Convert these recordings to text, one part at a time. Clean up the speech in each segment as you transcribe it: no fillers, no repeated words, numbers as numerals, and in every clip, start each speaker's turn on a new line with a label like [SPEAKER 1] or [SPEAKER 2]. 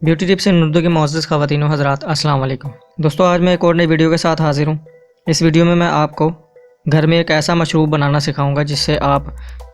[SPEAKER 1] Beauty tips इन उर्दू के मोअज़्ज़ज़ ख़वातीन व हज़रात अस्सलाम वालेकुम। दोस्तों, आज मैं एक और नई वीडियो के साथ हाज़िर हूँ। इस वीडियो में मैं आपको घर में एक ऐसा मशरूब बनाना सिखाऊंगा जिससे आप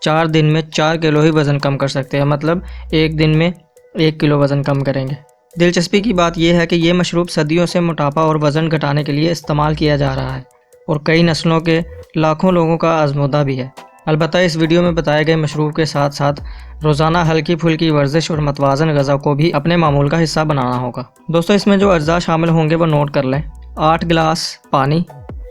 [SPEAKER 1] 4 दिन में 4 किलो ही वज़न कम कर सकते हैं। मतलब एक दिन में 1 किलो वज़न कम करेंगे। दिलचस्पी की बात यह है कि ये मशरूब सदियों से मोटापा और वज़न घटाने के लिए इस्तेमाल किया जा रहा है और कई नस्लों के लाखों लोगों का आज़मूदा भी है। अलबत्ता इस वीडियो में बताए गए मशरूब के साथ साथ रोज़ाना हल्की फुल्की वर्जिश और मतवाज़न ग़ज़ा को भी अपने मामूल का हिस्सा बनाना होगा। दोस्तों, इसमें जो अज्जा शामिल होंगे वो नोट कर लें। 8 गिलास पानी,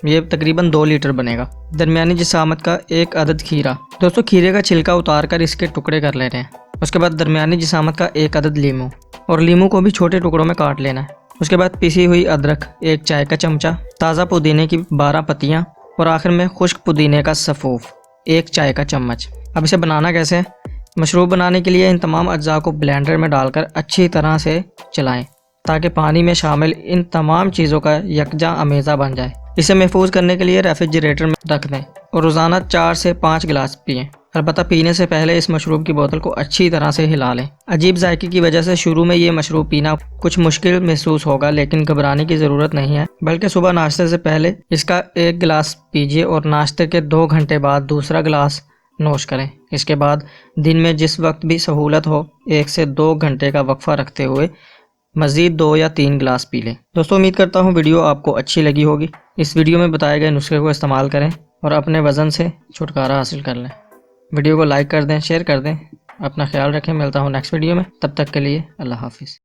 [SPEAKER 1] ये तकरीबन 2 लीटर बनेगा। दरमियानी जिसामत का 1 अदद खीरा। दोस्तों, खीरे का छिलका उतार कर इसके टुकड़े कर लेने हैं। उसके बाद दरमियानी जिसामत का 1 अदद लीमू, और लीमू को भी छोटे टुकड़ों में काट लेना है। उसके बाद पिसी हुई अदरक 1 चाय का चमचा, ताज़ा पुदीने की 12 पत्तियाँ और आखिर में खुश्क पुदीने का सफ़ूफ 1 चाय का चम्मच। अब इसे बनाना कैसे है? मशरूब बनाने के लिए इन तमाम अज्जा को ब्लेंडर में डालकर अच्छी तरह से चलाएं ताकि पानी में शामिल इन तमाम चीज़ों का यकजा अमेज़ा बन जाए। इसे महफूज करने के लिए रेफ्रिजरेटर में रख दें और रोज़ाना 4 से 5 गिलास पिएं। अलबत्ता पीने से पहले इस मशरूब की बोतल को अच्छी तरह से हिला लें। अजीब जायके की वजह से शुरू में ये मशरूब पीना कुछ मुश्किल महसूस होगा, लेकिन घबराने की ज़रूरत नहीं है। बल्कि सुबह नाश्ते से पहले इसका 1 गिलास पीजिए और नाश्ते के 2 घंटे बाद दूसरा गिलास नोश करें। इसके बाद दिन में जिस वक्त भी सहूलत हो 1 से 2 घंटे का वक्फा रखते हुए मज़ीद 2 या 3 गिलास पी लें। दोस्तों, उम्मीद करता हूँ वीडियो आपको अच्छी लगी होगी। इस वीडियो में बताए गए नुस्खे को इस्तेमाल करें और अपने वज़न से छुटकारा हासिल कर लें। वीडियो को लाइक कर दें, शेयर कर दें। अपना ख्याल रखें। मिलता हूँ नेक्स्ट वीडियो में। तब तक के लिए अल्लाह हाफिज़।